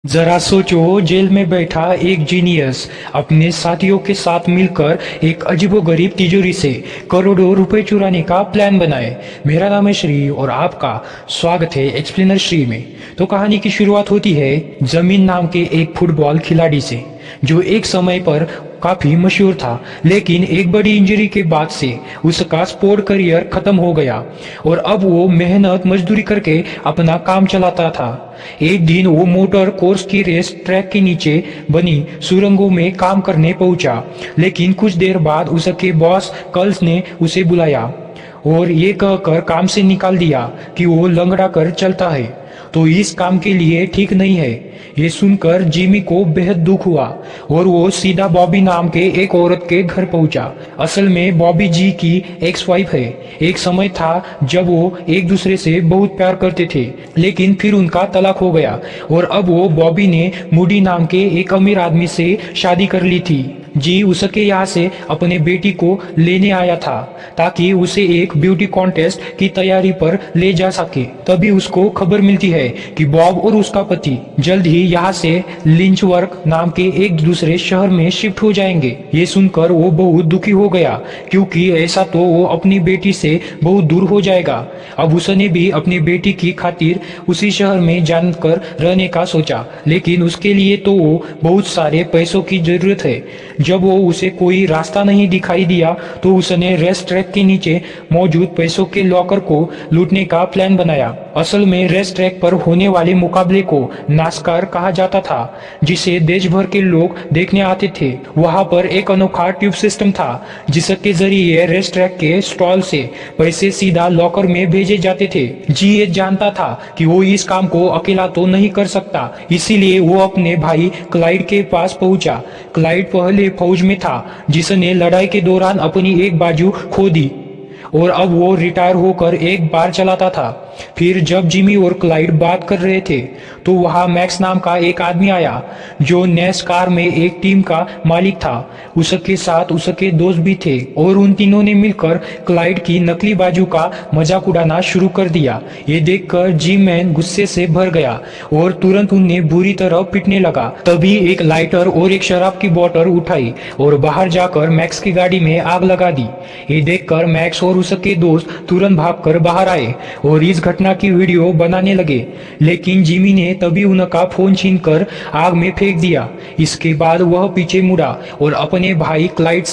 जरा सोचो, जेल में बैठा एक जीनियस अपने साथियों के साथ मिलकर एक अजीबोगरीब तिजोरी से करोड़ों रुपए चुराने का प्लान बनाए। मेरा नाम है श्री और आपका स्वागत है एक्सप्लेनर श्री में। तो कहानी की शुरुआत होती है जमीन नाम के एक फुटबॉल खिलाड़ी से, जो एक समय पर काफी मशहूर था, लेकिन एक बड़ी इंजरी के बाद से उसका स्पोर्ट करियर खत्म हो गया और अब वो मेहनत मजदूरी करके अपना काम चलाता था। एक दिन वो मोटर कोर्स की रेस ट्रैक के नीचे बनी सुरंगों में काम करने पहुंचा, लेकिन कुछ देर बाद उसके बॉस कल्स ने उसे बुलाया और ये कहकर काम से निकाल दिया कि वो लंगड़ा कर चलता है तो इस काम के लिए ठीक नहीं है। ये सुनकर जिमी को बेहद दुख हुआ और वो सीधा बॉबी नाम के एक औरत के घर पहुंचा। असल में बॉबी जी की एक्स वाइफ है। एक समय था जब वो एक दूसरे से बहुत प्यार करते थे, लेकिन फिर उनका तलाक हो गया और अब वो बॉबी ने मूडी नाम के एक अमीर आदमी से शादी कर ली थी। जी उसके यहाँ से अपने बेटी को लेने आया था ताकि उसे एक ब्यूटी कॉन्टेस्ट की तैयारी पर ले जा सके। तभी उसको खबर मिलती है कि बॉब और उसका पति जल्द ही यहाँ से लिंचवर्क नाम के एक दूसरे शहर में शिफ्ट हो जाएंगे। ये सुनकर वो बहुत दुखी हो गया, क्योंकि ऐसा तो वो अपनी बेटी से बहुत दूर हो जाएगा। अब उसने भी अपनी बेटी की खातिर उसी शहर में जानकर रहने का सोचा, लेकिन उसके लिए तो वो बहुत सारे पैसों की जरूरत है। जब वो उसे कोई रास्ता नहीं दिखाई दिया तो उसने रेस ट्रैक के नीचे मौजूद पैसों के लॉकर को लूटने का प्लान बनाया। असल में रेस ट्रैक पर होने वाले मुकाबले को नास्कार कहा जाता था, जिसे देश भर के लोग देखने आते थे। वहां पर एक अनोखा ट्यूब सिस्टम था जिसके जरिए रेस ट्रैक के स्टॉल से पैसे सीधा लॉकर में भेजे जाते थे। जी ये जानता था कि वो इस काम को अकेला तो नहीं कर सकता, इसीलिए वो अपने भाई क्लाइड के पास पहुंचा। क्लाइड पहले फौज में था, जिसने लड़ाई के दौरान अपनी एक बाजू खो दी और अब वो रिटायर होकर एक बार चलाता था। फिर जब जिमी और क्लाइड बात कर रहे थे तो वहां मैक्स नाम का एक आदमी आया, जो नेस्कार में एक टीम का मालिक था। उसके साथ उसके दोस्त भी थे और उन तीनों ने मिलकर क्लाइड की नकली बाजू का मजाक उड़ाना शुरू कर दिया। ये देखकर जिम मैन गुस्से से भर गया और तुरंत उन्हें बुरी तरह पीटने लगा। तभी एक लाइटर और एक शराब की बोतल उठाई और बाहर जाकर मैक्स की गाड़ी में आग लगा दी। ये देखकर मैक्स और उसके दोस्त तुरंत भागकर बाहर आए और इस घटना की वीडियो बनाने लगे, लेकिन जिमी ने तभी उनका फोन छीनकर आग में फेंक दिया। इसके बाद वह पीछे मुड़ा और अपने भाई क्लाइड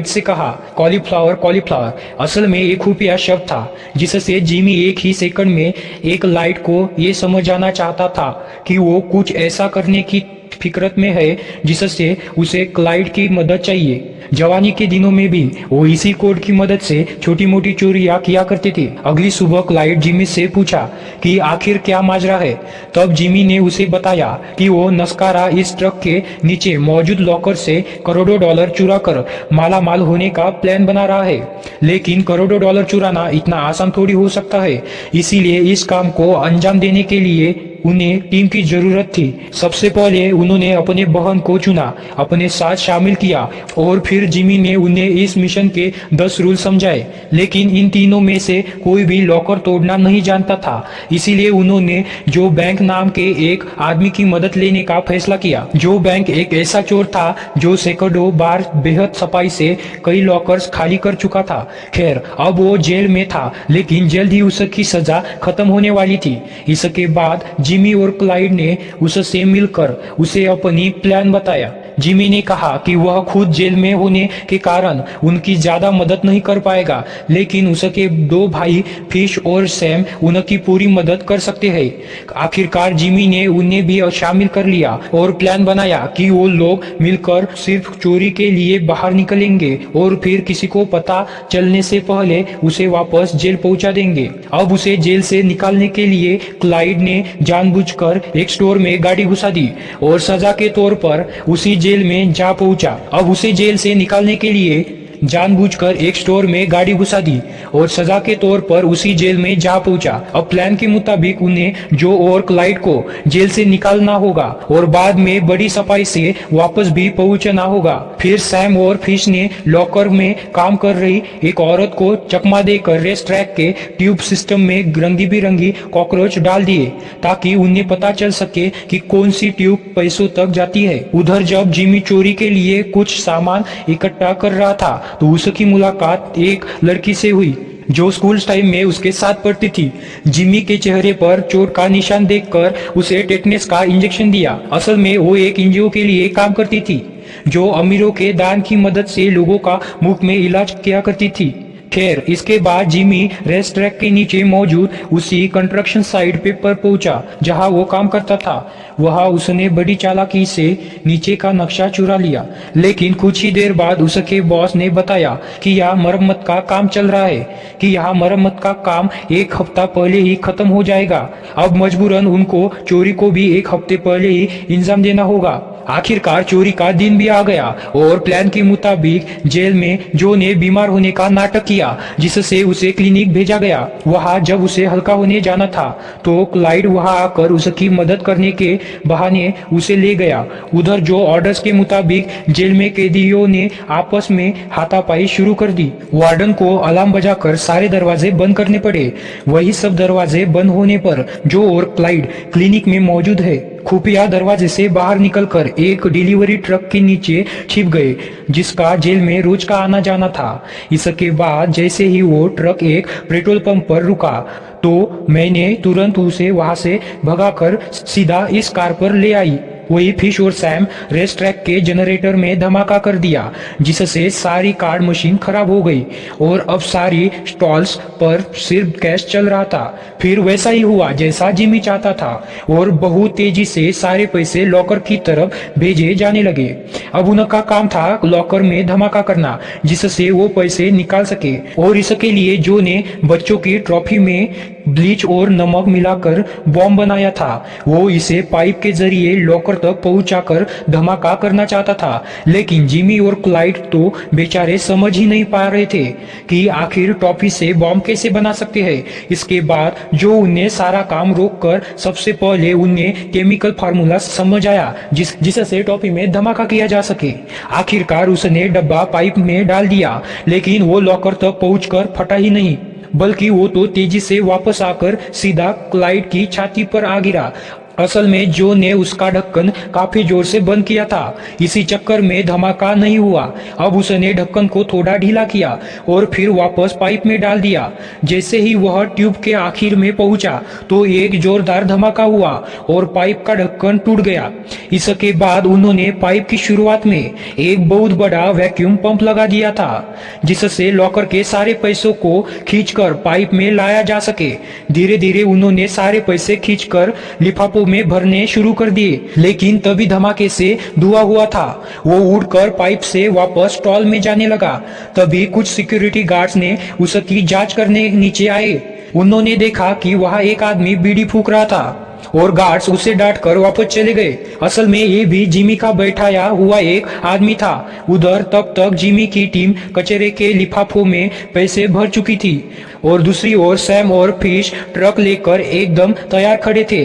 से कहा कॉलीफ्लावर कॉलीफ्लावर असल में एक खुफिया शब्द था जिससे जिमी एक ही सेकंड में एक लाइट को ये समझ जाना चाहता था कि वो कुछ ऐसा करने की फिक्रत में है जिससे उसे क्लाइड की मदद चाहिए। जवानी के दिनों में भी वो इसी कोड की मदद से छोटी मोटी चोरियां किया करते थे। अगली सुबह क्लाइड जिमी से पूछा कि आखिर क्या माजरा है। तब जिमी ने उसे बताया कि वो नस्कारा इस ट्रक के नीचे मौजूद लॉकर से करोड़ों डॉलर चुरा कर माला माल होने का प्लान बना रहा है, लेकिन करोड़ों डॉलर चुराना इतना आसान थोड़ी हो सकता है। इसीलिए इस काम को अंजाम देने के लिए उन्हें टीम की जरूरत थी। सबसे पहले उन्होंने अपने बहन को चुना, अपने साथ शामिल किया और फिर जिमी ने उन्हें इस मिशन के 10 रूल समझाए। लेकिन इन तीनों में से कोई भी लॉकर तोड़ना नहीं जानता था, इसीलिए उन्होंने जो बैंक नाम के एक आदमी की मदद लेने का फैसला किया। जो बैंक एक ऐसा चोर था जो सैकड़ों बार बेहद सफाई से कई लॉकर्स खाली कर चुका था। खैर, अब वो जेल में था, लेकिन जल्द ही उसकी सजा खत्म होने वाली थी। इसके बाद जिमी और क्लाइड ने उससे मिलकर उसे अपनी प्लान बताया। जिमी ने कहा कि वह खुद जेल में होने के कारण उनकी ज्यादा मदद नहीं कर पाएगा, लेकिन उसके दो भाई फिश और सैम उनकी पूरी मदद कर सकते हैं। आखिरकार जिमी ने उन्हें भी शामिल कर लिया और प्लान बनाया कि वो लोग मिलकर सिर्फ चोरी के लिए बाहर निकलेंगे और फिर किसी को पता चलने से पहले उसे वापस जेल पहुंचा देंगे। अब उसे जेल से निकालने के लिए क्लाइड ने जानबूझकर एक स्टोर में गाड़ी घुसा दी और सजा के तौर पर उसी जेल में जा पहुंचा। अब उसे जेल से निकालने के लिए जानबूझकर एक स्टोर में गाड़ी घुसा दी और सजा के तौर पर उसी जेल में जा पहुंचा। अब प्लान के मुताबिक उन्हें जो और क्लाइड को जेल से निकालना होगा और बाद में बड़ी सफाई से वापस भी पहुंचना होगा। फिर सैम और फिश ने लॉकर में काम कर रही एक औरत को चकमा देकर रेस ट्रैक के ट्यूब सिस्टम में रंगी बिरंगी कॉकरोच डाल दिए ताकि उन्हें पता चल सके कि कौन सी ट्यूब पैसों तक जाती है। उधर जब जिमी चोरी के लिए कुछ सामान इकट्ठा कर रहा था तो उसकी मुलाकात एक लड़की से हुई जो स्कूल टाइम में उसके साथ पढ़ती थी। जिमी के चेहरे पर चोट का निशान देखकर उसे टेटनेस का इंजेक्शन दिया। असल में वो एक एनजीओ के लिए काम करती थी जो अमीरों के दान की मदद से लोगों का मुफ्त में इलाज किया करती थी। खैर, इसके बाद जिमी रेस ट्रैक के नीचे मौजूद उसी कंस्ट्रक्शन साइट पे पर पहुंचा जहां वो काम करता था। वहां उसने बड़ी चालाकी से नीचे का नक्शा चुरा लिया, लेकिन कुछ ही देर बाद उसके बॉस ने बताया कि यहाँ मरम्मत का काम चल रहा है, कि यहाँ मरम्मत का काम एक हफ्ता पहले ही खत्म हो जाएगा। अब मजबूरन उनको चोरी को भी एक हफ्ते पहले ही इंजाम देना होगा। आखिरकार चोरी का दिन भी आ गया और प्लान के मुताबिक जेल में जो ने बीमार होने का नाटक किया जिससे उसे क्लिनिक भेजा गया। वहां जब उसे हल्का होने जाना था तो क्लाइड वहां आकर उसकी मदद करने के बहाने उसे ले गया। उधर जो ऑर्डर्स के मुताबिक जेल में कैदियों ने आपस में हाथापाई शुरू कर दी। वार्डन को अलार्म बजाकर सारे दरवाजे बंद करने पड़े। वही सब दरवाजे बंद होने पर जो और क्लाइड क्लिनिक में मौजूद है खुफिया दरवाजे से बाहर निकलकर एक डिलीवरी ट्रक के नीचे छिप गए जिसका जेल में रोज का आना जाना था। इसके बाद जैसे ही वो ट्रक एक पेट्रोल पंप पर रुका तो मैंने तुरंत उसे वहां से भगाकर सीधा इस कार पर ले आई। वही फिश और सैम रेस ट्रैक के जनरेटर में धमाका कर दिया जिससे सारी कार्ड मशीन खराब हो गई और अब सारी स्टॉल्स पर सिर्फ कैश चल रहा था। फिर वैसा ही हुआ जैसा जिमी चाहता था और बहुत तेजी से सारे पैसे लॉकर की तरफ भेजे जाने लगे। अब उनका काम था लॉकर में धमाका करना जिससे वो पैसे निकाल सके और इसके लिए जो ने बच्चों की ट्रॉफी में ब्लीच और नमक मिलाकर बॉम्ब बनाया था। वो इसे पाइप के जरिए लॉकर तक पहुंचाकर धमाका करना चाहता था, लेकिन जिमी और क्लाइड तो बेचारे समझ ही नहीं पा रहे थे कि आखिर टॉफी से बॉम्ब कैसे बना सकते हैं। इसके बाद जो उन्हें सारा काम रोककर सबसे पहले उन्हें केमिकल फार्मूला समझ आया जिससे टॉफी में धमाका किया जा सके। आखिरकार उसने डब्बा पाइप में डाल दिया, लेकिन वो लॉकर तक पहुंचकर फटा ही नहीं बल्कि वो तो तेजी से वापस आकर सीधा क्लाइड की छाती पर आ गिरा। असल में जो ने उसका ढक्कन काफी जोर से बंद किया था, इसी चक्कर में धमाका नहीं हुआ। अब उसने ढक्कन को थोड़ा ढीला किया और फिर वापस पाइप में डाल दिया। जैसे ही वह ट्यूब के आखिर में पहुंचा तो एक जोरदार धमाका हुआ और पाइप का ढक्कन टूट गया। इसके बाद उन्होंने पाइप की शुरुआत में एक बहुत बड़ा वैक्यूम पंप लगा दिया था जिससे लॉकर के सारे पैसों को खींचकर पाइप में लाया जा सके। धीरे धीरे उन्होंने सारे पैसे खींचकर लिफाफों में भरने शुरू कर दिए, लेकिन तभी धमाके से धुआं हुआ था। वो उड़कर पाइप से वापस स्टॉल में जाने लगा। तभी कुछ सिक्योरिटी गार्ड्स ने उसकी जांच करने नीचे आए। उन्होंने देखा कि वहां एक आदमी बीड़ी फूंक रहा था और गार्ड्स उसे डांट कर वापस चले गए। असल में ये भी जिमी का बैठाया हुआ एक आदमी था। उधर तब तक जिमी की टीम कचरे के लिफाफों में पैसे भर चुकी थी और दूसरी ओर सैम और फिश ट्रक लेकर एकदम तैयार खड़े थे,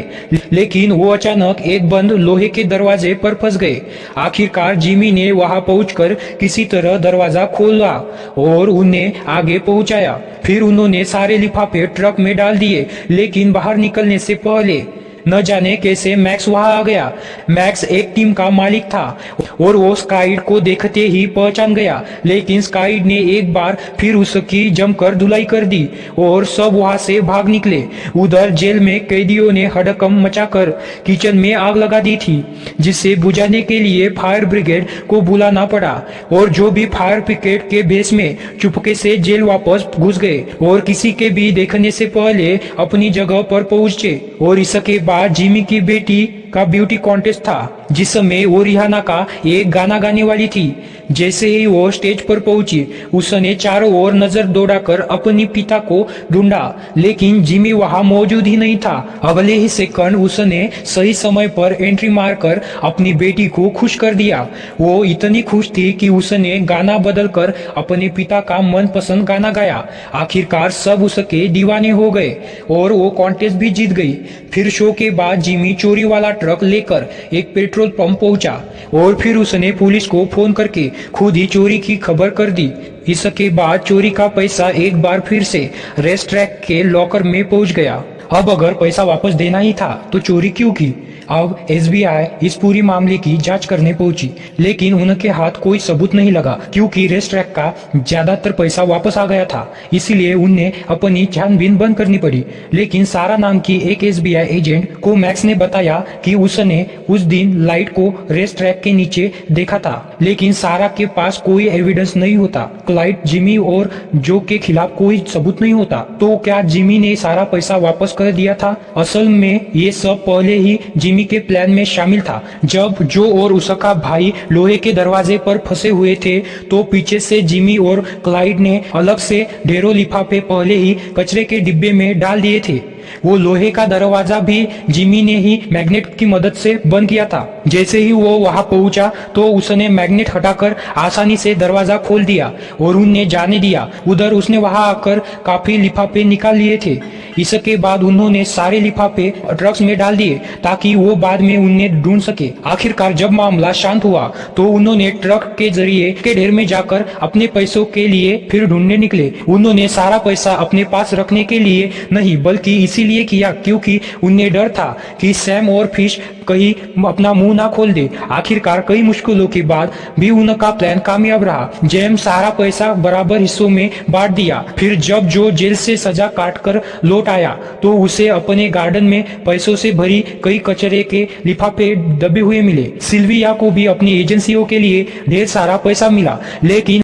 लेकिन वो अचानक एक बंद लोहे के दरवाजे पर फंस गए। आखिरकार जिमी ने वहां पहुंचकर किसी तरह दरवाजा खोला और उन्हें आगे पहुंचाया। फिर उन्होंने सारे लिफाफे ट्रक में डाल दिए, लेकिन बाहर निकलने से पहले न जाने कैसे मैक्स वहां आ गया। मैक्स एक टीम का मालिक था और वो स्काइड को देखते ही पहचान गया, लेकिन स्काइड ने एक बार फिर उसकी जमकर धुलाई कर दी और सब वहां से भाग निकले। उधर जेल में कैदियों ने हड़कंप मचाकर किचन में आग लगा दी थी, जिसे बुझाने के लिए फायर ब्रिगेड को बुलाना पड़ा और जो भी फायर ब्रिगेड के बेस में चुपके से जेल वापस घुस गए और किसी के भी देखने से पहले अपनी जगह पर पहुंचे। और इसके बाद जिमी की बेटी का ब्यूटी कॉन्टेस्ट था जिसमें वो रिहाना का एक गाना गाने वाली थी। जैसे ही वो स्टेज पर पहुंची उसने चारों ओर नजर दौड़ाकर अपनी पिता को ढूंढा, लेकिन जिमी वहां मौजूद ही नहीं था। अगले ही सेकंड उसने सही समय पर एंट्री मारकर अपनी बेटी को खुश कर दिया। वो इतनी खुश थी कि उसने गाना बदलकर अपने पिता का मनपसंद गाना गाया। आखिरकार सब उसके दीवाने हो गए और वो कॉन्टेस्ट भी जीत गई। फिर शो के बाद जिमी चोरी वाला ट्रक लेकर एक पेट्रोल पंप पहुंचा और फिर उसने पुलिस को फोन करके खुद ही चोरी की खबर कर दी। इसके बाद चोरी का पैसा एक बार फिर से रेस ट्रैक के लॉकर में पहुंच गया। अब अगर पैसा वापस देना ही था तो चोरी क्यों की? अब एसबीआई इस पूरी मामले की जांच करने पहुंची, लेकिन उनके हाथ कोई सबूत नहीं लगा क्योंकि रेस ट्रैक का ज्यादातर पैसा वापस आ गया था। इसीलिए उन्हें अपनी छानबीन बंद करनी पड़ी। लेकिन सारा नाम की एक एसबीआई एजेंट को मैक्स ने बताया कि उसने उस दिन लाइट को रेस ट्रैक के नीचे देखा था, लेकिन सारा के पास कोई एविडेंस नहीं होता। क्लाइड, जिमी और जो के खिलाफ कोई सबूत नहीं होता। तो क्या जिमी ने सारा पैसा वापस कर दिया था? असल में ये सब पहले ही जिमी के प्लान में शामिल था। जब जो और उसका भाई लोहे के दरवाजे पर फंसे हुए थे तो पीछे से जिमी और क्लाइड ने अलग से ढेरों लिफाफे पहले ही कचरे के डिब्बे में डाल दिए थे। वो लोहे का दरवाजा भी जिमी ने ही मैग्नेट की मदद से बंद किया था। जैसे ही वो वहां पहुंचा तो उसने मैग्नेट हटाकर आसानी से दरवाजा खोल दिया और उन्हें जाने दिया। उधर उसने वहां आकर काफी लिफाफे निकाल लिए थे। इसके बाद उन्होंने सारे लिफाफे ट्रक्स में डाल दिए ताकि वो बाद में उन्हें ढूंढ सके। आखिरकार जब मामला शांत हुआ तो उन्होंने ट्रक के जरिए के ढेर में जाकर अपने पैसों के लिए फिर ढूंढने निकले। उन्होंने सारा पैसा अपने पास रखने के लिए नहीं बल्कि इसीलिए किया क्योंकि उन्हें डर था कि सैम और फिश कहीं अपना मुंह ना खोल दे। आखिरकार कई मुश्किलों के बाद भी उनका प्लान कामयाब रहा। जेम्स सारा पैसा बराबर हिस्सों में बांट दिया। फिर जब जो जेल से सजा काटकर लौट आया तो उसे अपने गार्डन में पैसों से भरी कई कचरे के लिफाफे दबे हुए मिले। सिल्विया को भी अपनी एजेंसियों के लिए ढेर सारा पैसा मिला, लेकिन